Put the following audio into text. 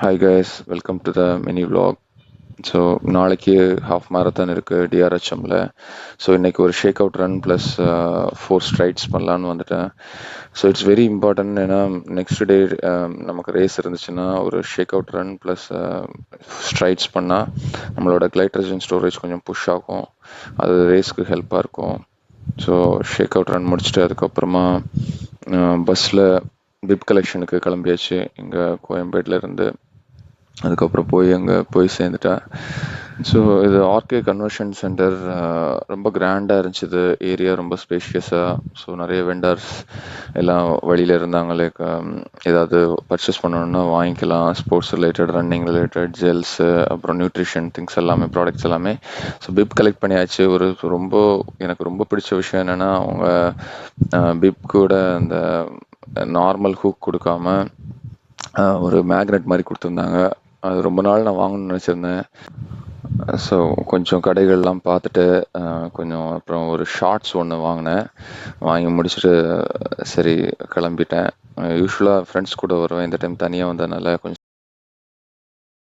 Hi guys, welcome to the mini vlog. So நாளைக்கு half marathon இருக்குது டிஆர்ஹெச்எம்மில். So இன்றைக்கி ஒரு ஷேக் அவுட் ரன் ப்ளஸ் 4 ஸ்ட்ரைட்ஸ் பண்ணலான்னு வந்துட்டேன். So it's very important. ஏன்னா நெக்ஸ்ட் டே நமக்கு ரேஸ் இருந்துச்சுன்னா ஒரு ஷேக் அவுட் ரன் ப்ளஸ் ஸ்ட்ரைட்ஸ் பண்ணால் நம்மளோட கிளைட்ரஜன் ஸ்டோரேஜ் கொஞ்சம் புஷ் ஆகும். அது ரேஸ்க்கு ஹெல்ப்பாக இருக்கும். ஸோ ஷேக் அவுட் ரன் முடிச்சுட்டு அதுக்கப்புறமா பஸ்ஸில் பிப் கலெக்ஷனுக்கு கிளம்பியாச்சு இங்கே கோயம்பேட்டிலேருந்து. அதுக்கப்புறம் அங்கே போய் சேர்ந்துட்டேன். ஸோ இது ஆர்கே கன்வர்ஷன் சென்டர் ரொம்ப கிராண்டாக இருந்துச்சு. ஏரியா ரொம்ப ஸ்பேஷியஸாக. ஸோ நிறைய வெண்டர்ஸ் எல்லாம் வழியில் இருந்தாங்க. லைக் ஏதாவது பர்ச்சேஸ் பண்ணணுன்னா வாங்கிக்கலாம். Sports related, running related, gels, அப்புறம் நியூட்ரிஷன் திங்ஸ் எல்லாமே, ப்ராடக்ட்ஸ் எல்லாமே. ஸோ பிப் கலெக்ட் பண்ணியாச்சு. எனக்கு ரொம்ப பிடிச்ச விஷயம் என்னென்னா, அவங்க பிப் கூட அந்த நார்மல் ஹூக் கொடுக்காம ஒரு மேக்னெட் மாதிரி கொடுத்துருந்தாங்க. அது ரொம்ப நாள் நான் வாங்கணும்னு நினச்சிருந்தேன். ஸோ கொஞ்சம் கடைகள்லாம் பார்த்துட்டு கொஞ்சம் அப்புறம் ஒரு ஷார்ட்ஸ் ஒன்று வாங்கி முடிச்சுட்டு சரி கிளம்பிட்டேன். யூஸ்வலாக ஃப்ரெண்ட்ஸ் கூட வருவேன். இந்த டைம் தனியாக வந்ததுனால கொஞ்சம்